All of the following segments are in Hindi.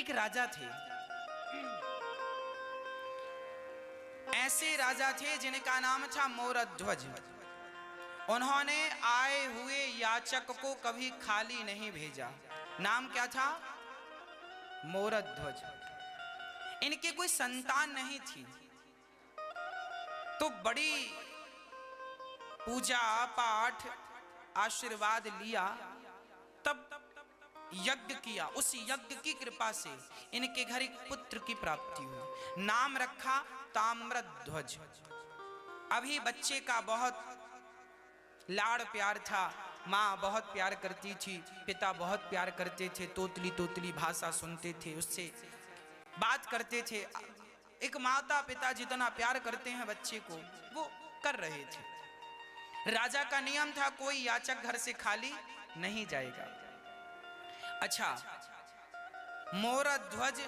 एक राजा थे। ऐसे राजा थे जिनका नाम था मोरध्वज। उन्होंने आए हुए याचक को कभी खाली नहीं भेजा। नाम क्या था? मोरध्वज। इनके कोई संतान नहीं थी, तो बड़ी पूजा पाठ आशीर्वाद लिया, तब यज्ञ किया। उस यज्ञ की कृपा से इनके घर एक पुत्र की प्राप्ति हुई। नाम रखा ताम्रध्वज। अभी बच्चे का बहुत लाड़ प्यार था। माँ बहुत प्यार करती थी, पिता बहुत प्यार करते थे, तोतली तोतली भाषा सुनते थे, उससे बात करते थे। एक माता पिता जितना प्यार करते हैं बच्चे को, वो कर रहे थे। राजा का नियम था कोई याचक घर से खाली नहीं जाएगा। अच्छा, मोरध्वज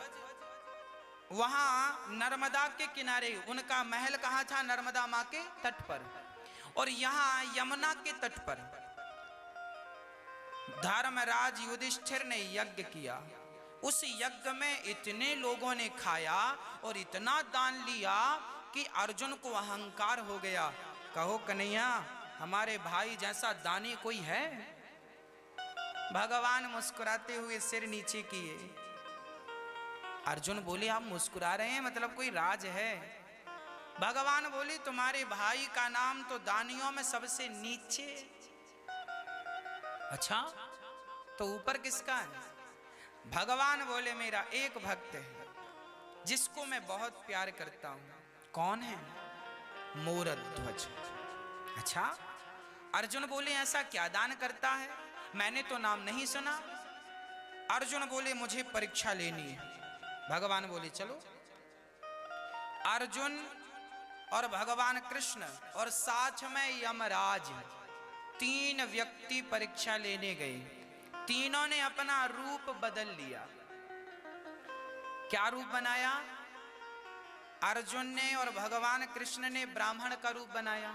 वहां नर्मदा के किनारे, उनका महल कहां था? नर्मदा मां के तट पर। और यहां यमुना के तट पर धर्मराज युधिष्ठिर ने यज्ञ किया। उस यज्ञ में इतने लोगों ने खाया और इतना दान लिया कि अर्जुन को अहंकार हो गया। कहो कन्हैया, हमारे भाई जैसा दानी कोई है? भगवान मुस्कुराते हुए सिर नीचे किए। अर्जुन बोले, आप मुस्कुरा रहे हैं, मतलब कोई राज है? भगवान बोले, तुम्हारे भाई का नाम तो दानियों में सबसे नीचे। अच्छा, तो ऊपर किसका है? भगवान बोले, मेरा एक भक्त है जिसको मैं बहुत प्यार करता हूं। कौन है? मोरध्वज। अच्छा, अर्जुन बोले, ऐसा क्या दान करता है? मैंने तो नाम नहीं सुना। अर्जुन बोले, मुझे परीक्षा लेनी है। भगवान बोले, चलो। अर्जुन और भगवान कृष्ण और साथ में यमराज, तीन व्यक्ति परीक्षा लेने गए। तीनों ने अपना रूप बदल लिया। क्या रूप बनाया? अर्जुन ने और भगवान कृष्ण ने ब्राह्मण का रूप बनाया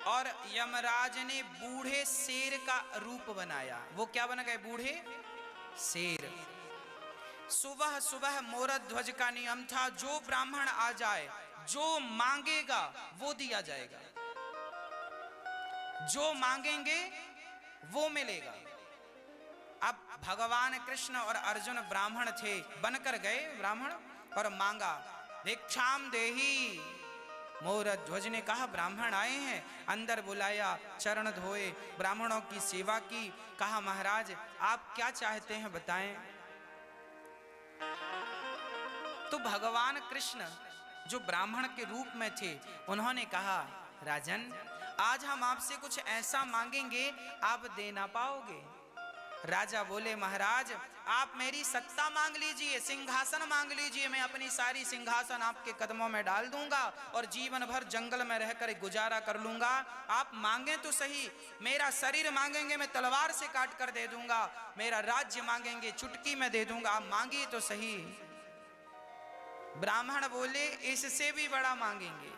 और यमराज ने बूढ़े शेर का रूप बनाया। वो क्या बन गए? बूढ़े शेर। सुबह सुबह मोरध्वज का नियम था, जो ब्राह्मण आ जाए, जो मांगेगा वो दिया जाएगा, जो मांगेंगे वो मिलेगा। अब भगवान कृष्ण और अर्जुन ब्राह्मण थे, बनकर गए ब्राह्मण और मांगा, भिक्षाम देही। मोरध्वज ने कहा, ब्राह्मण आए हैं। अंदर बुलाया, चरण धोए, ब्राह्मणों की सेवा की। कहा, महाराज आप क्या चाहते हैं बताएं। तो भगवान कृष्ण जो ब्राह्मण के रूप में थे, उन्होंने कहा, राजन आज हम आपसे कुछ ऐसा मांगेंगे आप दे ना पाओगे। राजा बोले, महाराज आप मेरी सत्ता मांग लीजिए, सिंहासन मांग लीजिए, मैं अपनी सारी सिंहासन आपके कदमों में डाल दूंगा और जीवन भर जंगल में रहकर गुजारा कर लूंगा। आप मांगे तो सही, मेरा शरीर मांगेंगे मैं तलवार से काट कर दे दूंगा, मेरा राज्य मांगेंगे चुटकी में दे दूंगा, आप मांगिए तो सही। ब्राह्मण बोले, इससे भी बड़ा मांगेंगे।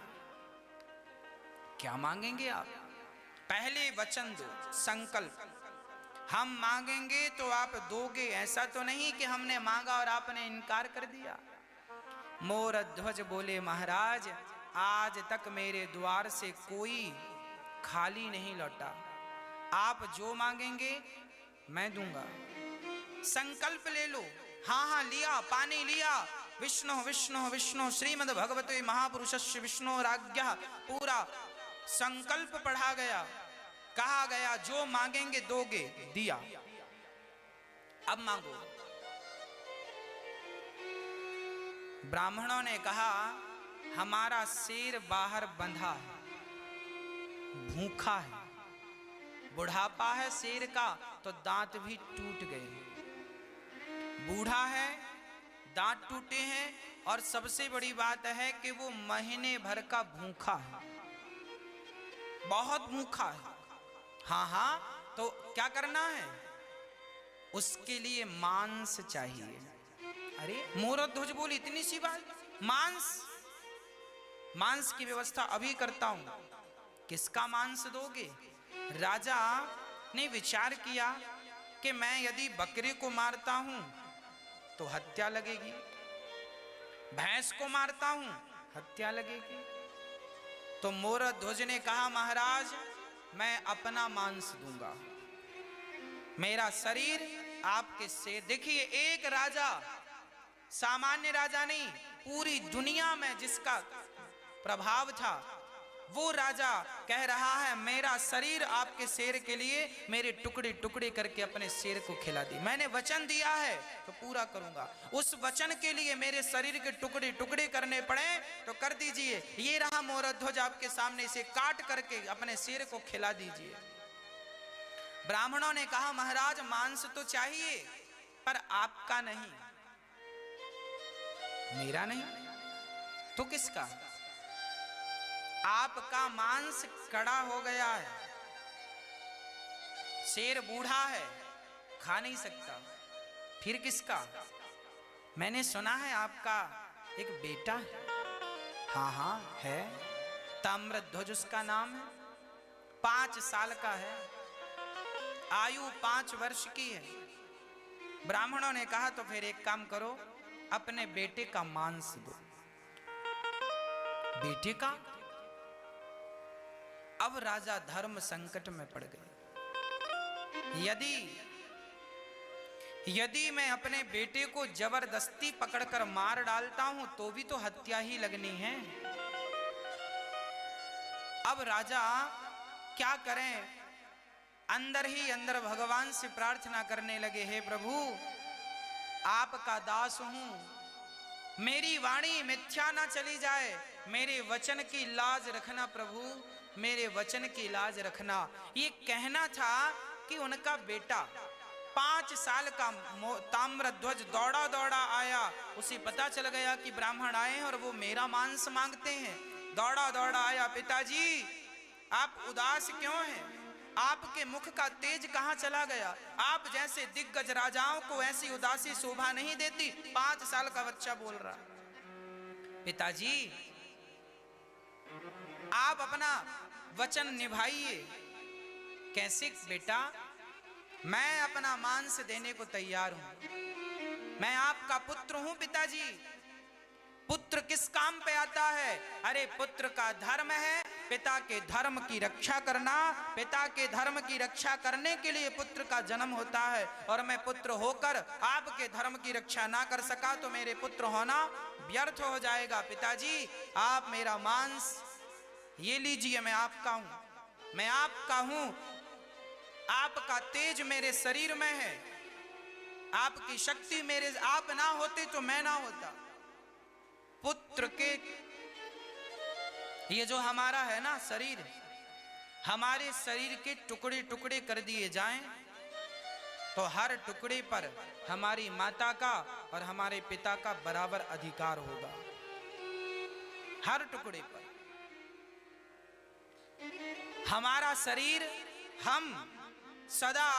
क्या मांगेंगे आप? पहले वचन दो, संकल्प। हम मांगेंगे तो आप दोगे, ऐसा तो नहीं कि हमने मांगा और आपने इनकार कर दिया। मोरध्वज बोले, महाराज आज तक मेरे द्वार से कोई खाली नहीं लौटा, आप जो मांगेंगे मैं दूंगा। संकल्प ले लो। हाँ हाँ लिया, पानी लिया। विष्णु विष्णु विष्णु श्रीमद् भगवते महापुरुषस्य विष्णु राज्ञः, पूरा संकल्प पढ़ा गया, कहा गया जो मांगेंगे दोगे, दिया। अब मांगो। ब्राह्मणों ने कहा, हमारा शेर बाहर बंधा है, भूखा है, बुढ़ापा है शेर का तो दांत भी टूट गए, बूढ़ा है, दांत टूटे हैं, और सबसे बड़ी बात है कि वो महीने भर का भूखा है, बहुत भूखा है। हाँ हाँ, तो क्या करना है? उसके लिए मांस चाहिए। अरे मोरध्वज बोली, इतनी सी बात, मांस? मांस की व्यवस्था अभी करता हूं। किसका मांस दोगे? राजा ने विचार किया कि मैं यदि बकरे को मारता हूं तो हत्या लगेगी, भैंस को मारता हूं हत्या लगेगी। तो मोरध्वज ने कहा महाराज मैं अपना मांस दूंगा, मेरा शरीर आपके से। देखिए एक राजा, सामान्य राजा नहीं, पूरी दुनिया में जिसका प्रभाव था वो राजा कह रहा है मेरा शरीर आपके शेर के लिए मेरे टुकड़े टुकड़े करके अपने शेर को खिला दी। मैंने वचन दिया है तो पूरा करूंगा, उस वचन के लिए मेरे शरीर के टुकड़े टुकड़े करने पड़े तो कर दीजिए। ये रहा मोरध्वज आपके सामने, इसे काट करके अपने शेर को खिला दीजिए। ब्राह्मणों ने कहा महाराज मांस तो चाहिए पर आपका नहीं, मेरा नहीं तो किसका? आपका मांस कड़ा हो गया है, शेर बूढ़ा है खा नहीं सकता, फिर किसका? मैंने सुना है आपका एक बेटा है। हाँ हाँ है, ताम्रध्वज उसका नाम है, 5 साल का है, आयु 5 वर्ष की है। ब्राह्मणों ने कहा तो फिर एक काम करो, अपने बेटे का मांस दो। बेटे का? अब राजा धर्म संकट में पड़ गए। यदि मैं अपने बेटे को जबरदस्ती पकड़कर मार डालता हूं तो भी तो हत्या ही लगनी है। अब राजा क्या करें, अंदर ही अंदर भगवान से प्रार्थना करने लगे, हे प्रभु आपका दास हूं, मेरी वाणी मिथ्या ना चली जाए, मेरे वचन की लाज रखना प्रभु, मेरे वचन की लाज रखना। ये कहना था कि उनका बेटा 5 साल का ताम्रध्वज दौड़ा दौड़ा आया, उसे पता चल गया कि ब्राह्मण आए हैं और वो मेरा मांस मांगते हैं। दौड़ा दौड़ा आया, पिताजी आप उदास क्यों हैं, आपके मुख का तेज कहां चला गया, आप जैसे दिग्गज राजाओं को ऐसी उदासी शोभा नहीं देती। 5 साल का बच्चा बोल रहा, पिताजी आप अपना वचन निभाइए। कैसे बेटा? मैं अपना मांस देने को तैयार हूं, मैं आपका पुत्र हूं पिताजी। पुत्र किस काम पे आता है? अरे पुत्र का धर्म है पिता के धर्म की रक्षा करना, पिता के धर्म की रक्षा करने के लिए पुत्र का जन्म होता है। और मैं पुत्र होकर आपके धर्म की रक्षा ना कर सका तो मेरे पुत्र होना व्यर्थ हो जाएगा। पिताजी आप मेरा मांस ये लीजिए, मैं आपका हूं, मैं आपका हूं, आपका तेज मेरे शरीर में है, आपकी शक्ति मेरे, आप ना होते तो मैं ना होता। पुत्र के ये जो हमारा है ना शरीर, हमारे शरीर के टुकड़े टुकड़े कर दिए जाएं तो हर टुकड़े पर हमारी माता का और हमारे पिता का बराबर अधिकार होगा, हर टुकड़े पर। हमारा शरीर हम सदा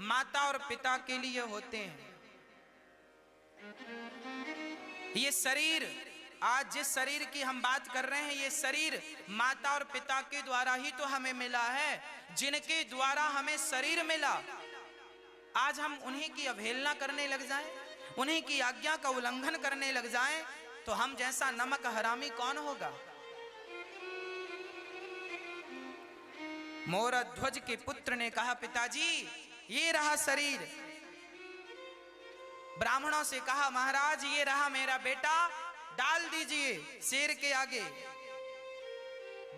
माता और पिता के लिए होते हैं। ये शरीर, आज जिस शरीर की हम बात कर रहे हैं, ये शरीर माता और पिता के द्वारा ही तो हमें मिला है, जिनके द्वारा हमें शरीर मिला। आज हम उन्हीं की अवहेलना करने लग जाएं, उन्हीं की आज्ञा का उल्लंघन करने लग जाएं तो हम जैसा नमक हरामी कौन होगा? मोरध्वज के पुत्र ने कहा पिताजी ये रहा शरीर। ब्राह्मणों से कहा महाराज ये रहा मेरा बेटा, डाल दीजिए शेर के आगे।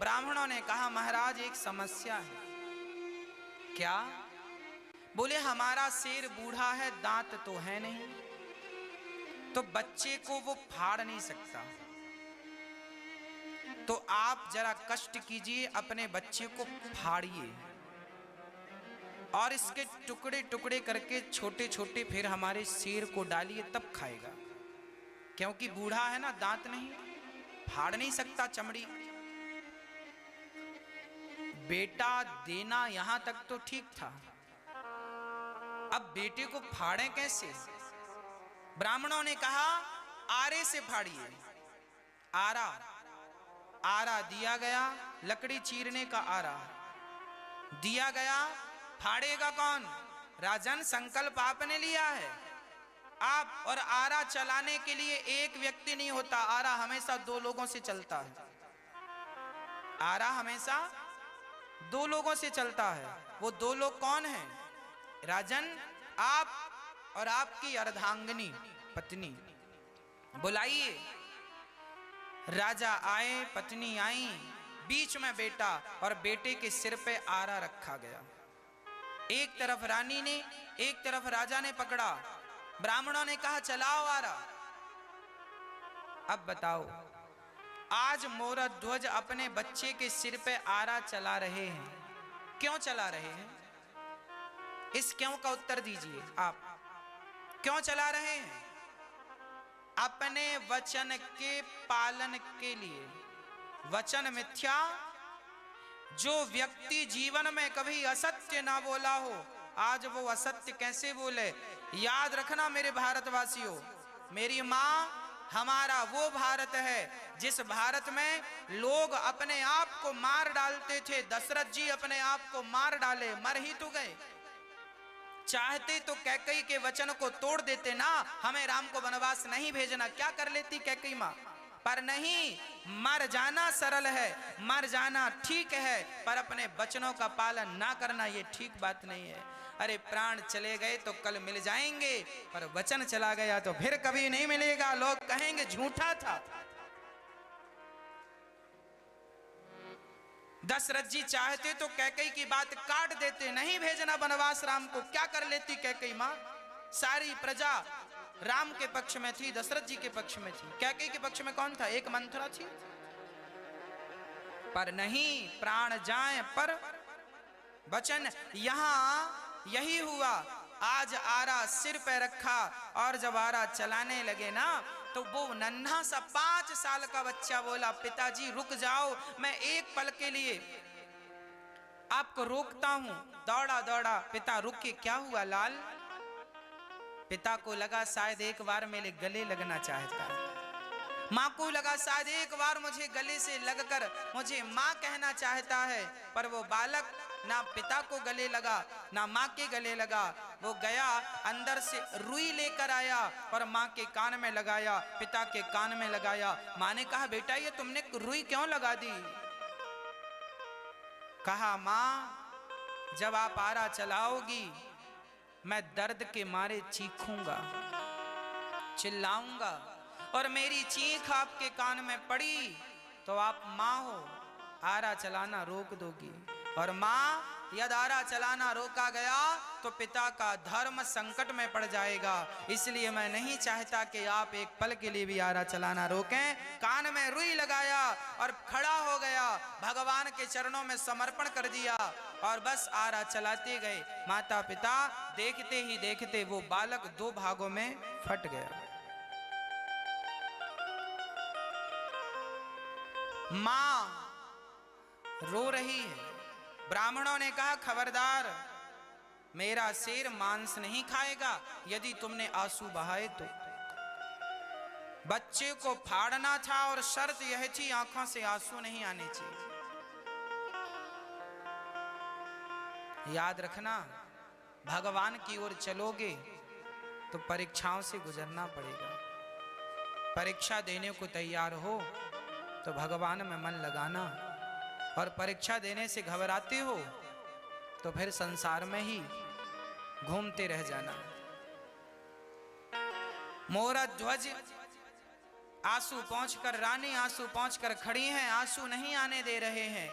ब्राह्मणों ने कहा महाराज एक समस्या है। क्या? बोले हमारा शेर बूढ़ा है, दांत तो है नहीं, तो बच्चे को वो फाड़ नहीं सकता, तो आप जरा कष्ट कीजिए, अपने बच्चे को फाड़िए और इसके टुकड़े टुकड़े करके छोटे छोटे फिर हमारे शेर को डालिए, तब खाएगा। क्योंकि बूढ़ा है ना, दांत नहीं, फाड़ नहीं सकता चमड़ी। बेटा देना यहां तक तो ठीक था, अब बेटे को फाड़े कैसे? ब्राह्मणों ने कहा आरे से फाड़िए। आरा दिया गया, लकड़ी चीरने का आरा दिया गया। फाड़ेगा कौन? राजन संकल्प आपने लिया है, आप और आरा चलाने के लिए एक व्यक्ति नहीं होता, आरा हमेशा दो लोगों से चलता है। आरा हमेशा दो लोगों से चलता है। वो दो लोग कौन हैं? राजन, आप और आपकी अर्धांगिनी पत्नी। बुलाइए। राजा आए, पत्नी आई, बीच में बेटा, और बेटे के सिर पे आरा रखा गया। एक तरफ रानी ने, एक तरफ राजा ने पकड़ा। ब्राह्मणों ने कहा चलाओ आरा। अब बताओ, आज मोरध्वज अपने बच्चे के सिर पे आरा चला रहे हैं। क्यों चला रहे हैं? इस क्यों का उत्तर दीजिए। आप क्यों चला रहे हैं? अपने वचन के पालन के लिए। वचन मिथ्या, जो व्यक्ति जीवन में कभी असत्य ना बोला हो, आज वो असत्य कैसे बोले? याद रखना मेरे भारतवासियों, मेरी माँ हमारा वो भारत है जिस भारत में लोग अपने आप को मार डालते थे। दशरथ जी अपने आप को मार डाले, मर ही तो गए। चाहते तो कैकेयी के वचन को तोड़ देते ना, हमें राम को वनवास नहीं भेजना, क्या कर लेती कैकेयी मां? पर नहीं, मर जाना सरल है, मर जाना ठीक है, पर अपने वचनों का पालन ना करना ये ठीक बात नहीं है। अरे प्राण चले गए तो कल मिल जाएंगे, पर वचन चला गया तो फिर कभी नहीं मिलेगा। लोग कहेंगे झूठा था। दशरथ जी चाहते तो कैकेयी की बात काट देते, नहीं भेजना वनवास राम को। क्या कर लेती कैकेयी मां? सारी प्रजा राम के पक्ष में थी, दशरथ जी के पक्ष में थी। कैकेयी के पक्ष में कौन था? एक मंथरा थी। पर नहीं, प्राण जाए पर वचन। यहां यही हुआ। आज आरा सिर पे रखा, और जब आरा चलाने लगे ना, तो वो नन्हा सा 5 साल का बच्चा बोला, पिताजी रुक जाओ, मैं एक पल के लिए आपको रोकता हूं। दौड़ा दौड़ा, पिता रुक के, क्या हुआ लाल? पिता को लगा शायद एक बार मेरे गले लगना चाहता है। माँ को लगा शायद एक बार मुझे गले से लगकर मुझे माँ कहना चाहता है। पर वो बालक ना पिता को गले लगा, ना माँ के गले लगा। वो गया अंदर से रुई लेकर आया और माँ के कान में लगाया, पिता के कान में लगाया। माँ ने कहा, बेटा ये तुमने रुई क्यों लगा दी? कहा, माँ जब आप आरा चलाओगी मैं दर्द के मारे चीखूंगा, चिल्लाऊंगा, और मेरी चीख आपके कान में पड़ी तो आप माँ हो, आरा चलाना रोक दोगी। और माँ, यदि आरा चलाना रोका गया तो पिता का धर्म संकट में पड़ जाएगा। इसलिए मैं नहीं चाहता कि आप एक पल के लिए भी आरा चलाना रोकें। कान में रुई लगाया और खड़ा हो गया, भगवान के चरणों में समर्पण कर दिया, और बस आरा चलाते गए। माता पिता देखते ही देखते वो बालक 2 भागों में फट गया। मां रो रही है। ब्राह्मणों ने कहा, खबरदार, मेरा शेर मांस नहीं खाएगा यदि तुमने आंसू बहाए तो। बच्चे को फाड़ना था और शर्त यह थी आंखों से आंसू नहीं आने चाहिए। याद रखना, भगवान की ओर चलोगे तो परीक्षाओं से गुजरना पड़ेगा। परीक्षा देने को तैयार हो तो भगवान में मन लगाना, और परीक्षा देने से घबराते हो तो फिर संसार में ही घूमते रह जाना। मोरध्वज आंसू पहुंचकर, रानी आंसू पहुंचकर खड़ी हैं, आंसू नहीं आने दे रहे हैं।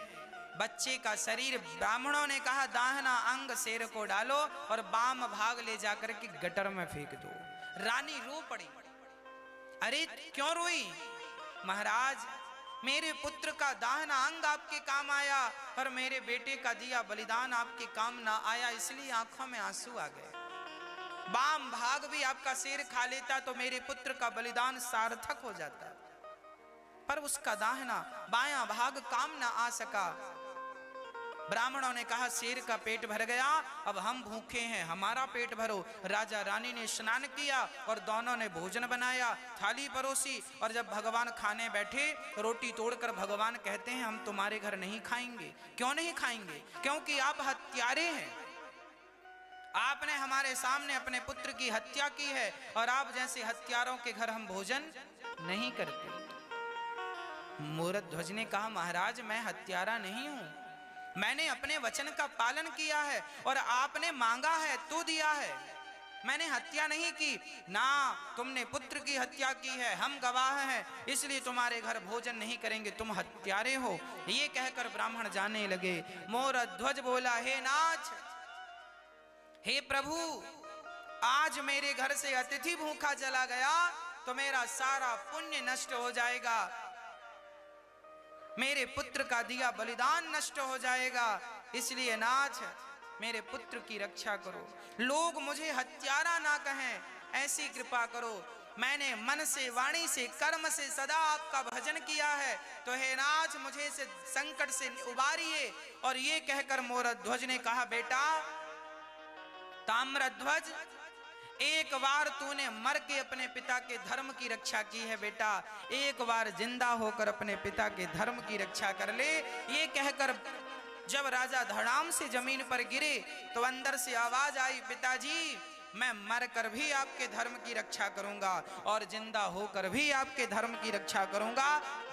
बच्चे का शरीर, ब्राह्मणों ने कहा, दाहिना अंग शेर को डालो और बाम भाग ले जाकर के गटर में फेंक दो। रानी रो पड़ी। अरे क्यों रोई? महाराज, मेरे पुत्र का दाहिना अंग आपके काम आया और मेरे बेटे का दिया बलिदान आपके काम ना आया, इसलिए आंखों में आंसू आ गए। बाम भाग भी आपका शेर खा लेता तो मेरे पुत्र का बलिदान सार्थक हो जाता, पर उसका दाहिना बायां भाग काम ना आ सका। ब्राह्मणों ने कहा, शेर का पेट भर गया, अब हम भूखे हैं, हमारा पेट भरो। राजा रानी ने स्नान किया और दोनों ने भोजन बनाया, थाली परोसी, और जब भगवान खाने बैठे, रोटी तोड़कर भगवान कहते हैं, हम तुम्हारे घर नहीं खाएंगे। क्यों नहीं खाएंगे? क्योंकि आप हत्यारे हैं, आपने हमारे सामने अपने पुत्र की हत्या की है और आप जैसे हत्यारों के घर हम भोजन नहीं करते। मूरध्वज ने कहा, महाराज मैं हत्यारा नहीं हूं, मैंने अपने वचन का पालन किया है और आपने मांगा है तो दिया है, मैंने हत्या नहीं की ना, तुमने पुत्र की हत्या की है, हम गवाह हैं, इसलिए तुम्हारे घर भोजन नहीं करेंगे, तुम हत्यारे हो। ये कहकर ब्राह्मण जाने लगे। मूरध्वज बोला, हे नाथ, हे प्रभु, आज मेरे घर से अतिथि भूखा चला गया तो मेरा सारा पुण्य नष्ट हो जाएगा, मेरे पुत्र का दिया बलिदान नष्ट हो जाएगा, इसलिए नाथ मेरे पुत्र की रक्षा करो, लोग मुझे हत्यारा ना कहें, ऐसी कृपा करो। मैंने मन से, वाणी से, कर्म से सदा आपका भजन किया है, तो हे नाथ मुझे इस संकट से उबारिए। और ये कहकर मूरध्वज ने कहा, बेटा ताम्रध्वज, एक बार तूने मर के अपने पिता के धर्म की रक्षा की है बेटा, एक बार जिंदा होकर अपने पिता के धर्म की रक्षा कर ले। ये कहकर जब राजा धड़ाम से जमीन पर गिरे तो अंदर से आवाज आई, पिताजी मैं मरकर भी आपके धर्म की रक्षा करूंगा और जिंदा होकर भी आपके धर्म की रक्षा करूंगा।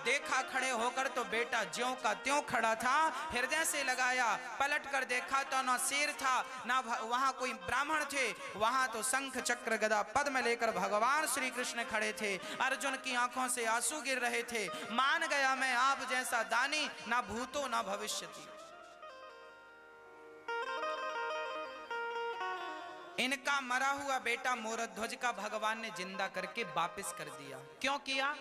देखा खड़े होकर तो बेटा ज्यों का त्यों खड़ा था, हृदय से लगाया, पलट कर देखा तो ना शेर था ना वहां कोई ब्राह्मण थे, वहां तो शंख चक्र गदा पद्म लेकर भगवान श्री कृष्ण खड़े थे। अर्जुन की आंखों से आंसू गिर रहे थे, मान गया मैं आप जैसा दानी ना भूतो ना भविष्यति। इनका मरा हुआ बेटा मूरध्वज का भगवान ने जिंदा करके वापस कर दिया। क्यों किया?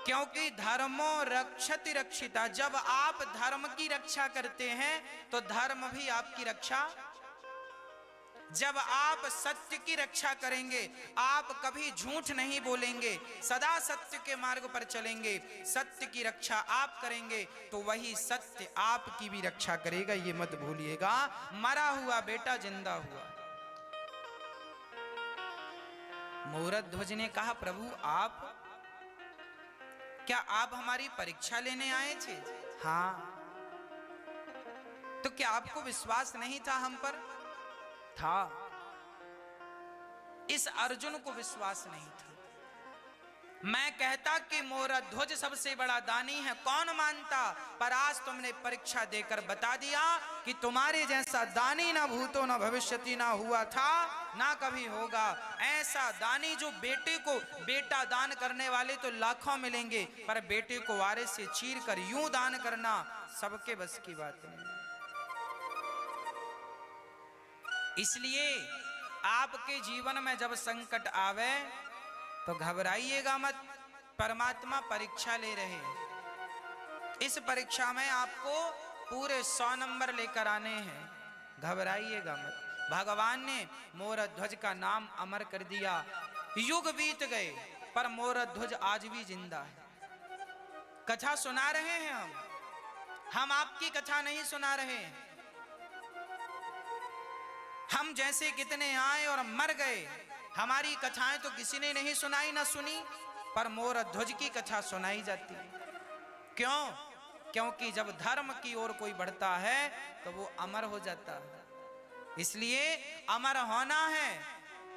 क्योंकि धर्मो रक्षति रक्षिता, जब आप धर्म की रक्षा करते हैं तो धर्म भी आपकी रक्षा, जब आप सत्य की रक्षा करेंगे, आप कभी झूठ नहीं बोलेंगे, सदा सत्य के मार्ग पर चलेंगे, सत्य की रक्षा आप करेंगे तो वही सत्य आपकी भी रक्षा करेगा, ये मत भूलिएगा। मरा हुआ बेटा जिंदा हुआ। मूरध्वज ने कहा, प्रभु आप, क्या आप हमारी परीक्षा लेने आए थे? हाँ। तो क्या आपको विश्वास नहीं था हम पर? था। इस अर्जुन को विश्वास नहीं था। मैं कहता कि मूरध्वज सबसे बड़ा दानी है, कौन मानता, पर आज तुमने परीक्षा देकर बता दिया कि तुम्हारे जैसा दानी ना भूतो ना भविष्यति ना हुआ था ना कभी होगा। ऐसा दानी जो बेटे को, बेटा दान करने वाले तो लाखों मिलेंगे, पर बेटे को वारिस से चीर कर यूं दान करना सबके बस की बात नहीं। इसलिए आपके जीवन में जब संकट आवे तो घबराइएगा मत, परमात्मा परीक्षा ले रहे हैं। इस परीक्षा में आपको पूरे 100 नंबर लेकर आने हैं, घबराइएगा मत। भगवान ने मूरध्वज का नाम अमर कर दिया। युग बीत गए पर मूरध्वज आज भी जिंदा है। कथा सुना रहे हैं हम आपकी कथा नहीं सुना रहे हैं। हम जैसे कितने आए और मर गए, हमारी कथाएं तो किसी ने नहीं सुनाई ना सुनी, पर मूरध्वज की कथा सुनाई जाती है। क्यों? क्योंकि जब धर्म की ओर कोई बढ़ता है तो वो अमर हो जाता है। इसलिए अमर होना है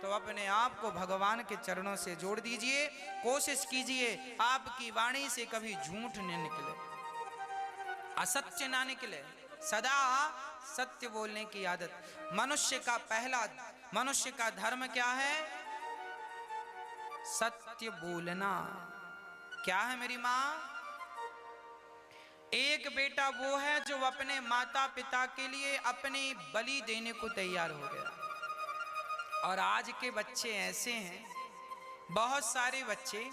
तो अपने आप को भगवान के चरणों से जोड़ दीजिए, कोशिश कीजिए आपकी वाणी से कभी झूठ न निकले, असत्य ना निकले, सदा सत्य बोलने की आदत। मनुष्य का धर्म क्या है? सत्य बोलना। क्या है मेरी मां? एक बेटा वो है जो अपने माता पिता के लिए अपनी बलि देने को तैयार हो गया। और आज के बच्चे ऐसे हैं, बहुत सारे बच्चे,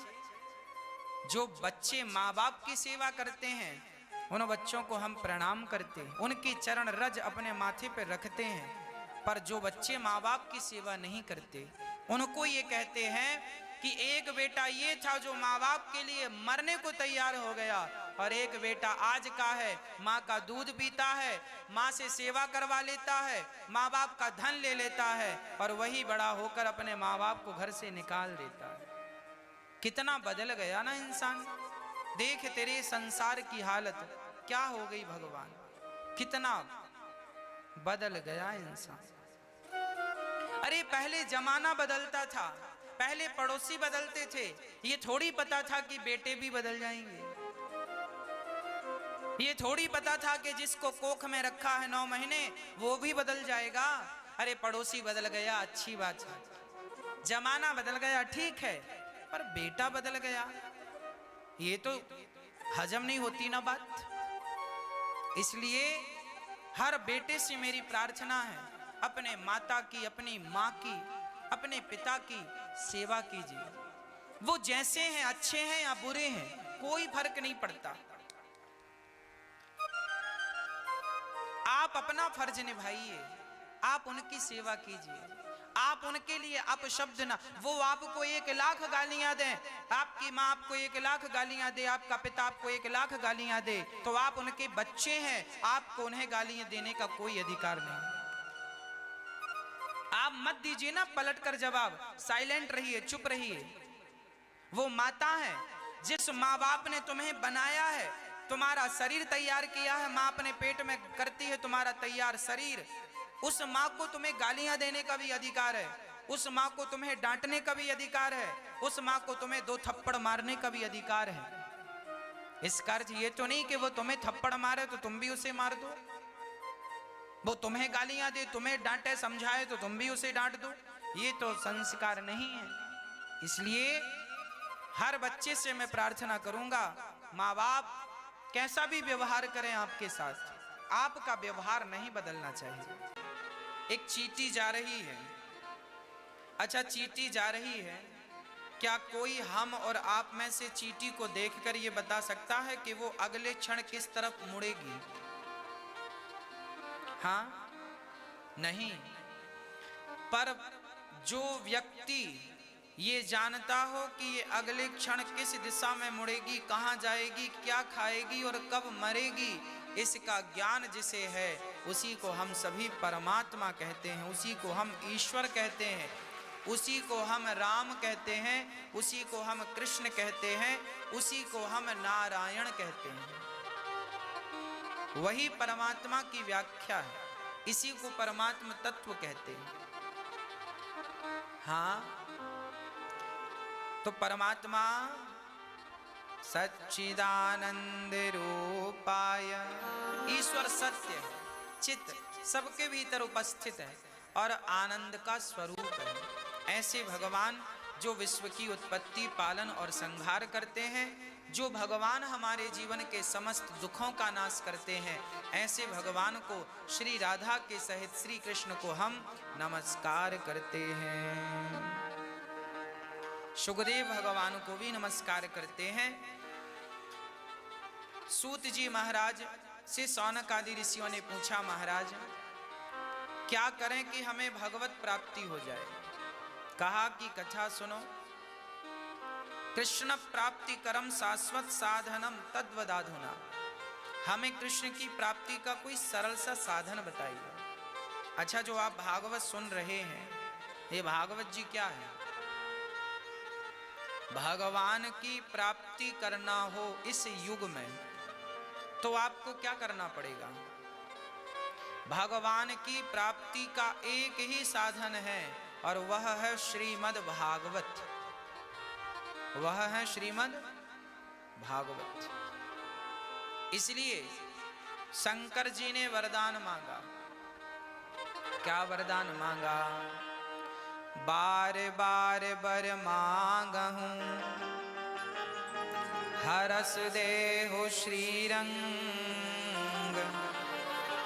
जो बच्चे माँ बाप की सेवा करते हैं उन बच्चों को हम प्रणाम करते हैं, उनके चरण रज अपने माथे पर रखते हैं, पर जो बच्चे माँ बाप की सेवा नहीं करते उनको ये कहते हैं कि एक बेटा ये था जो माँ बाप के लिए मरने को तैयार हो गया, और एक बेटा आज का है, माँ का दूध पीता है, माँ से सेवा करवा लेता है, माँ बाप का धन ले लेता है, और वही बड़ा होकर अपने माँ बाप को घर से निकाल देता है। कितना बदल गया ना इंसान। देख तेरे संसार की हालत क्या हो गई भगवान, कितना बदल गया इंसान। अरे पहले जमाना बदलता था, पहले पड़ोसी बदलते थे, ये थोड़ी पता था कि बेटे भी बदल जाएंगे। ये थोड़ी पता था कि जिसको कोख में रखा है 9 महीने वो भी बदल जाएगा। अरे पड़ोसी बदल गया अच्छी बात है, जमाना बदल गया ठीक है, पर बेटा बदल गया ये तो हजम नहीं होती ना बात। इसलिए हर बेटे से मेरी प्रार्थना है, अपने माता की, अपनी माँ की, अपने पिता की सेवा कीजिए। वो जैसे हैं, अच्छे हैं या बुरे हैं, कोई फर्क नहीं पड़ता। आप अपना फर्ज निभाइए, आप उनकी सेवा कीजिए, आप उनके लिए अपशब्द ना, वो आपको 1 लाख गालियां दें, आपकी माँ आपको 1 लाख गालियां दे, आपका पिता आपको 1 लाख गालियां दे, तो आप उनके बच्चे हैं, आपको उन्हें गालियां देने का कोई अधिकार नहीं। आप मत दीजिए ना पलट कर जवाब, साइलेंट रहिए, चुप रहिए। वो माता है, जिस माँ बाप ने तुम्हें बनाया है, तुम्हारा शरीर तैयार किया है, माँ अपने पेट में करती है तुम्हारा तैयार शरीर, उस माँ को तुम्हें गालियां देने का भी अधिकार है, उस माँ को तुम्हें डांटने का भी अधिकार है, उस माँ को तुम्हें 2 थप्पड़ मारने का भी अधिकार है। इसका अर्थ ये तो नहीं कि वो तुम्हें थप्पड़ मारे तो तुम भी उसे मार दो, वो तुम्हें गालियां दे, तुम्हें डांटे समझाए तो तुम भी उसे डांट दो, ये तो संस्कार नहीं है। इसलिए हर बच्चे से मैं प्रार्थना करूंगा, माँ बाप कैसा भी व्यवहार करें आपके साथ, आपका व्यवहार नहीं बदलना चाहिए। एक चींटी जा रही है, अच्छा चींटी जा रही है, क्या कोई हम और आप में से चींटी को देखकर ये बता सकता है कि वो अगले क्षण किस तरफ मुड़ेगी? हाँ, नहीं। पर जो व्यक्ति ये जानता हो कि ये अगले क्षण किस दिशा में मुड़ेगी, कहाँ जाएगी, क्या खाएगी और कब मरेगी, इसका ज्ञान जिसे है उसी को हम सभी परमात्मा कहते हैं, उसी को हम ईश्वर कहते हैं, उसी को हम राम कहते हैं, उसी को हम कृष्ण कहते हैं, उसी को हम नारायण कहते हैं। वही परमात्मा की व्याख्या है, इसी को परमात्मा तत्व कहते हैं। हाँ, तो परमात्मा सच्चिदानंद रूपाय, ईश्वर सत्य है, चित्त सबके भीतर उपस्थित है और आनंद का स्वरूप है। ऐसे भगवान जो विश्व की उत्पत्ति, पालन और संहार करते हैं, जो भगवान हमारे जीवन के समस्त दुखों का नाश करते हैं, ऐसे भगवान को, श्री राधा के सहित श्री कृष्ण को हम नमस्कार करते हैं। सुखदेव भगवान को भी नमस्कार करते हैं। सूत जी महाराज से शौनक आदि ऋषियों ने पूछा, महाराज क्या करें कि हमें भगवत प्राप्ति हो जाए? कहा कि कथा सुनो, कृष्ण प्राप्ति करम शाश्वत साधनम तद्वदाधुना, हमें कृष्ण की प्राप्ति का कोई सरल सा साधन बताइए। अच्छा, जो आप भागवत सुन रहे हैं, ये भागवत जी क्या है? भगवान की प्राप्ति करना हो इस युग में तो आपको क्या करना पड़ेगा? भगवान की प्राप्ति का एक ही साधन है और वह है श्रीमद् भागवत, वह है श्रीमद् भागवत। इसलिए शंकर जी ने वरदान मांगा। क्या वरदान मांगा? बार बार बर मांगहूं, हरस देहो श्रीरंग,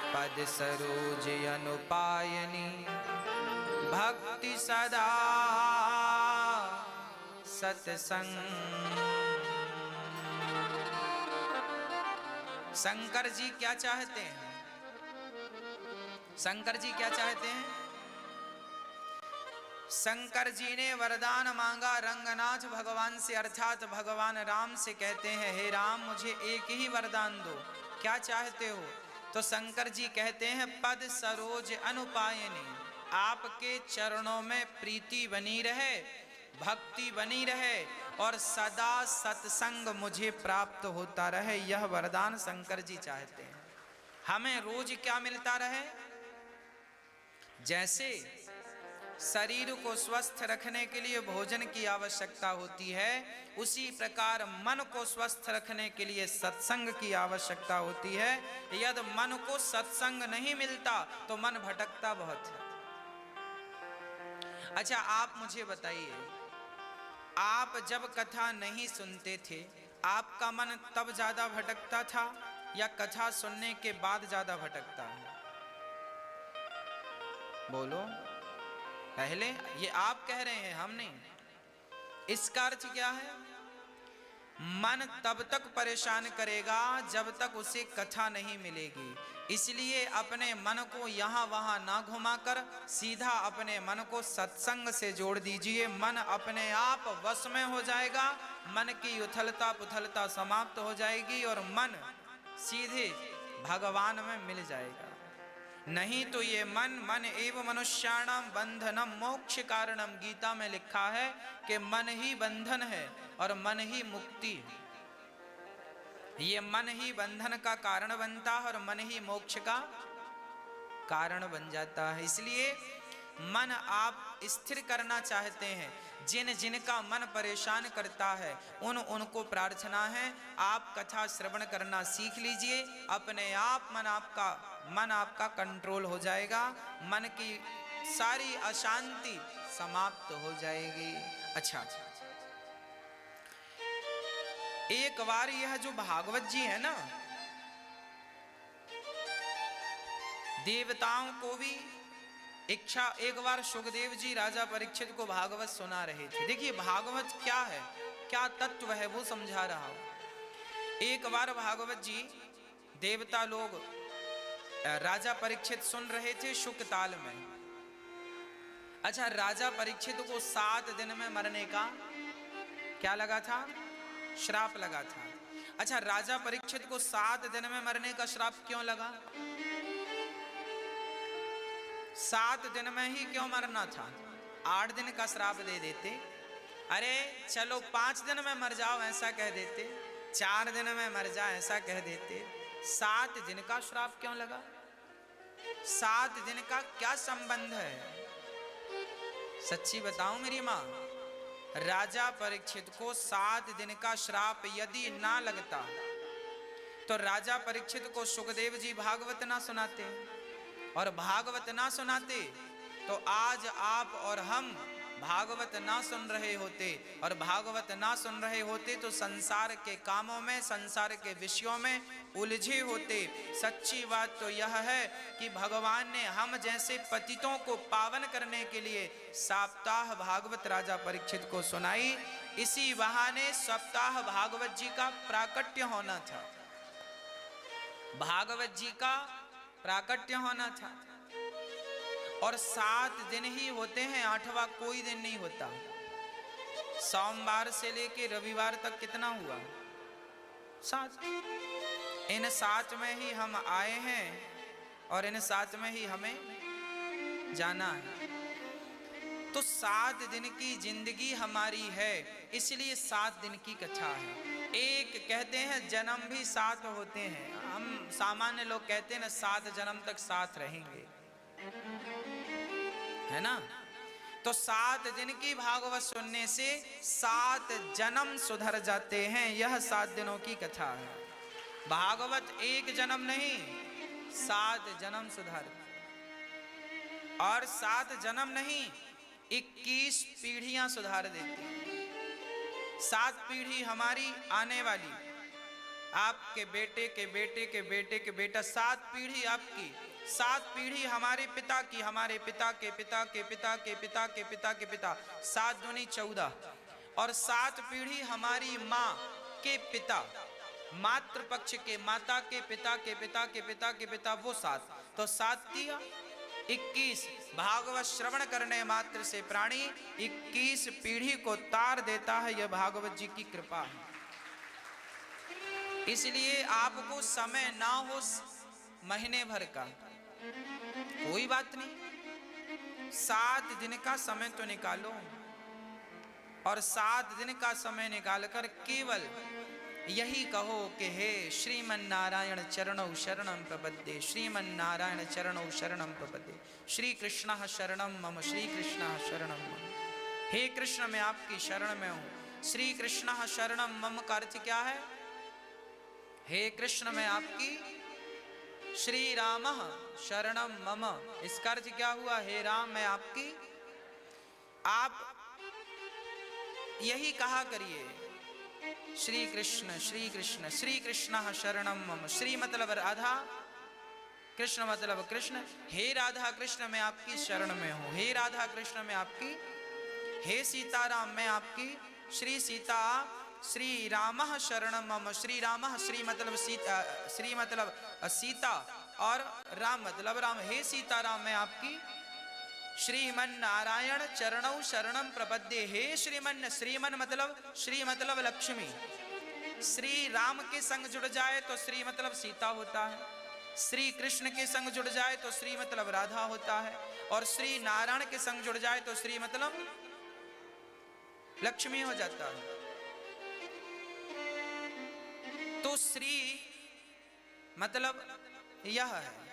पद सरोज अनुपायनी, भक्ति सदा सत्संग। शंकर जी क्या चाहते हैं? शंकर जी क्या चाहते हैं? शंकर जी ने वरदान मांगा रंगनाथ भगवान से, अर्थात भगवान राम से। कहते हैं, हे राम मुझे एक ही वरदान दो, क्या चाहते हो? तो शंकर जी कहते हैं, पद सरोज अनुपायनी, आपके चरणों में प्रीति बनी रहे, भक्ति बनी रहे और सदा सत्संग मुझे प्राप्त होता रहे, यह वरदान शंकर जी चाहते हैं। हमें रोज क्या मिलता रहे? जैसे शरीर को स्वस्थ रखने के लिए भोजन की आवश्यकता होती है, उसी प्रकार मन को स्वस्थ रखने के लिए सत्संग की आवश्यकता होती है। यदि मन को सत्संग नहीं मिलता तो मन भटकता बहुत है। अच्छा, आप मुझे बताइए, आप जब कथा नहीं सुनते थे आपका मन तब ज्यादा भटकता था या कथा सुनने के बाद ज्यादा भटकता है? बोलो। पहले ये आप कह रहे हैं, हम नहीं। इसका अर्थ क्या है? मन तब तक परेशान करेगा जब तक उसे कथा नहीं मिलेगी। इसलिए अपने मन को यहाँ वहां ना घुमाकर सीधा अपने मन को सत्संग से जोड़ दीजिए। मन अपने आप वश में हो जाएगा, मन की उथलता पुथलता समाप्त हो जाएगी और मन सीधे भगवान में मिल जाएगा। नहीं तो ये मन एव मनुष्याणाम बंधनम मोक्ष कारणम, गीता में लिखा है कि मन ही बंधन है और मन ही मुक्ति है। ये मन ही बंधन का कारण बनता है और मन ही मोक्ष का कारण बन जाता है। इसलिए मन आप स्थिर करना चाहते हैं, जिन जिनका मन परेशान करता है उनको प्रार्थना है, आप कथा श्रवण करना सीख लीजिए। अपने आप मन आपका कंट्रोल हो जाएगा, मन की सारी अशांति समाप्त हो जाएगी। अच्छा, एक बार यह जो भागवत जी है ना, देवताओं को भी इच्छा, एक बार सुखदेव जी राजा परीक्षित को भागवत सुना रहे थे। देखिए भागवत क्या है, क्या तत्व है, वो समझा रहा हूं। एक बार भागवत जी देवता लोग राजा परीक्षित सुन रहे थे शुक ताल में। अच्छा, राजा परीक्षित को 7 दिन में मरने का क्या लगा था? श्राप लगा था। अच्छा, राजा परीक्षित को 7 दिन में मरने का श्राप क्यों लगा? 7 दिन में ही क्यों मरना था? 8 दिन का श्राप दे देते। अरे चलो 5 दिन में मर जाओ ऐसा कह देते, 4 दिन में मर जा ऐसा कह देते। 7 दिन का श्राप क्यों लगा? 7 दिन का क्या संबंध है? सच्ची बताऊं मेरी माँ, राजा परीक्षित को 7 दिन का श्राप यदि ना लगता तो राजा परीक्षित को सुखदेव जी भागवत ना सुनाते, और भागवत ना सुनाते तो आज आप और हम भागवत ना सुन रहे होते, और भागवत ना सुन रहे होते तो संसार के कामों में, संसार के विषयों में उलझे होते। सच्ची बात तो यह है कि भगवान ने हम जैसे पतितों को पावन करने के लिए सप्ताह भागवत राजा परीक्षित को सुनाई। इसी बहाने सप्ताह भागवत जी का प्राकट्य होना था, भागवत जी का प्राकट्य होना था। और 7 दिन ही होते हैं, 8वां कोई दिन नहीं होता। सोमवार से लेके रविवार तक कितना हुआ? 7। इन 7 में ही हम आए हैं और इन 7 में ही हमें जाना है। तो 7 दिन की जिंदगी हमारी है, इसलिए 7 दिन की कथा है। एक कहते हैं जन्म भी 7 होते हैं, हम सामान्य लोग कहते हैं ना 7 जन्म तक साथ रहेंगे, है ना। तो 7 दिन की भागवत सुनने से 7 जन्म सुधर जाते हैं। यह 7 दिनों की कथा है। भागवत 1 जन्म नहीं, 7 जन्म सुधर, और 7 जन्म नहीं 21 पीढ़ियां सुधार देती हैं। 7 पीढ़ी हमारी आने वाली, आपके बेटे के बेटे के बेटे के बेटा, 7 पीढ़ी आपकी, 7 पीढ़ी हमारे पिता की, हमारे पिता के पिता के पिता के पिता के पिता के पिता, 7 दूनी 14, और 7 पीढ़ी हमारी माँ के पिता, मातृ पक्ष के, माता के पिता के पिता के पिता के पिता, वो 7, तो 7 दिया 21। भागवत श्रवण करने मात्र से प्राणी 21 पीढ़ी को तार देता है। यह भागवत जी की कृपा है। इसलिए आपको समय ना हो महीने भर का, कोई बात नहीं, 7 दिन का समय तो निकालो, और 7 दिन का समय निकालकर केवल यही कहो कि हे श्रीमन नारायण चरणौ शरणं प्रपद्ये, श्रीमन नारायण चरणौ शरणं प्रपद्ये, श्री कृष्ण शरणं मम, श्री कृष्ण शरणं मम। हे कृष्ण मैं आपकी शरण में हूं। श्री कृष्ण शरणं मम का अर्थ क्या है? हे कृष्ण मैं आपकी, श्री राम शरणं मम इसका अर्थ क्या हुआ? हे राम मैं आपकी। आप यही कहा करिए श्री कृष्ण श्री कृष्ण, श्री कृष्ण शरणं मम। श्री मतलब राधा, कृष्ण मतलब कृष्ण। हे राधा कृष्ण मैं आपकी शरण में हूं। हे राधा कृष्ण मैं आपकी। हे सीताराम मैं आपकी। श्री सीता, श्री राम शरणं मम। श्री राम, श्री मतलब सीता, श्री मतलब सीता और राम मतलब राम। हे सीताराम मैं आपकी। श्रीमन नारायण चरणौ शरणं प्रपद्ये। हे श्रीमन, श्रीमन मतलब श्री मतलब लक्ष्मी। श्री राम के संग जुड़ जाए तो श्री मतलब सीता होता है, श्री कृष्ण के संग जुड़ जाए तो श्री मतलब राधा होता है, और श्री नारायण के संग जुड़ जाए तो श्री मतलब लक्ष्मी हो जाता है। तो श्री मतलब यह है।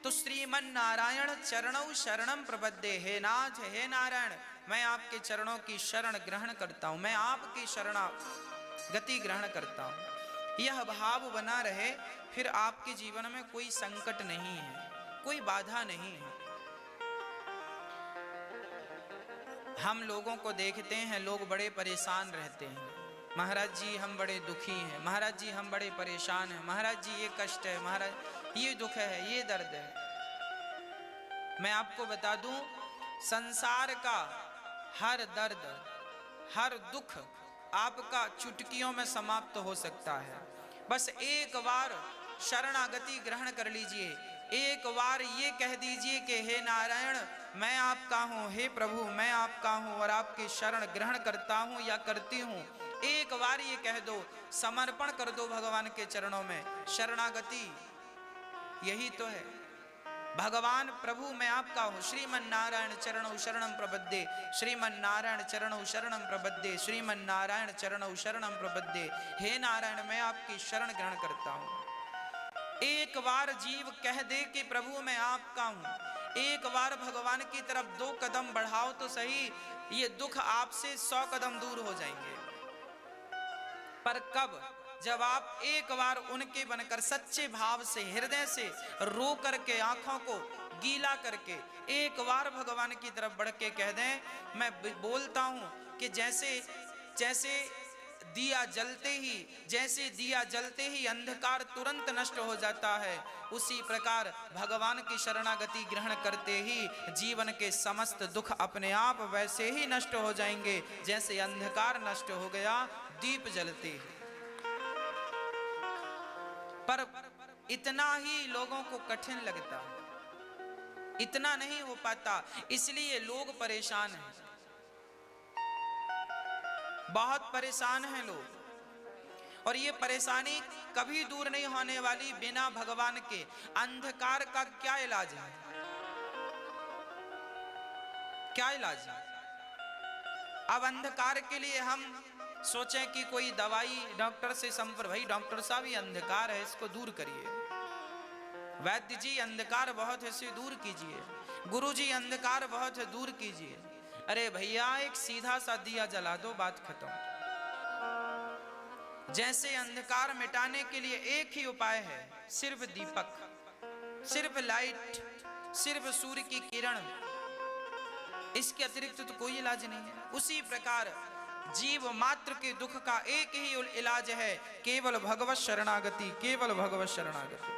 तो श्रीमन नारायण चरणौ शरणं प्रपद्ये। हे नाथ, हे नारायण मैं आपके चरणों की शरण ग्रहण करता हूं, मैं आपकी शरणागति ग्रहण करता हूं। यह भाव बना रहे, फिर आपके जीवन में कोई संकट नहीं है, कोई बाधा नहीं है। हम लोगों को देखते हैं, लोग बड़े परेशान रहते हैं। महाराज जी हम बड़े दुखी हैं, महाराज जी हम बड़े परेशान हैं, महाराज जी ये कष्ट है, महाराज ये दुख है, ये दर्द है। मैं आपको बता दूं, संसार का हर दर्द, हर दुख आपका चुटकियों में समाप्त हो सकता है। बस एक बार शरणागति ग्रहण कर लीजिए, एक बार ये कह दीजिए कि हे नारायण मैं आपका हूँ, हे प्रभु मैं आपका हूँ और आपकी शरण ग्रहण करता हूँ या करती हूँ। एक बार ये कह दो, समर्पण कर दो भगवान के चरणों में। शरणागति यही तो है। भगवान प्रभु मैं आपका हूँ। श्रीमन नारायण चरणौ शरणं प्रपद्ये, श्रीमन नारायण चरणौ शरणं प्रपद्ये, श्रीमन नारायण चरणौ शरणं प्रपद्ये। हे नारायण मैं आपकी शरण ग्रहण करता हूँ। एक बार जीव कह दे कि प्रभु मैं आपका हूँ, एक बार भगवान की तरफ 2 कदम बढ़ाओ तो सही, ये दुख आपसे 100 कदम दूर हो जाएंगे। पर कब? जब आप एक बार उनके बनकर सच्चे भाव से, हृदय से रो करके, आंखों को गीला करके एक बार भगवान की तरफ बढ़ के कह दें, मैं बोलता हूं कि जैसे दिया जलते ही, जैसे दिया जलते ही अंधकार तुरंत नष्ट हो जाता है, उसी प्रकार भगवान की शरणागति ग्रहण करते ही जीवन के समस्त दुख अपने आप वैसे ही नष्ट हो जाएंगे जैसे अंधकार नष्ट हो गया दीप जलते ही। पर इतना ही लोगों को कठिन लगता, इतना नहीं हो पाता, इसलिए लोग परेशान हैं, बहुत परेशान हैं लोग। और ये परेशानी कभी दूर नहीं होने वाली बिना भगवान के। अंधकार का क्या इलाज है? क्या इलाज है? अब अंधकार के लिए हम सोचें कि कोई दवाई डॉक्टर से संपर्क, भाई डॉक्टर साहब ये अंधकार है इसको दूर करिए, वैद्य जी अंधकार बहुत है इसे दूर कीजिए, गुरु जी अंधकार बहुत है दूर कीजिए। अरे भैया एक सीधा सा दिया जला दो, बात खत्म। जैसे अंधकार मिटाने के लिए एक ही उपाय है, सिर्फ दीपक, सिर्फ लाइट, सिर्फ सूर्य की किरण, इसके अतिरिक्त तो कोई इलाज नहीं है। उसी प्रकार जीव मात्र के दुख का एक ही इलाज है, केवल भगवत शरणागति, केवल भगवत शरणागति।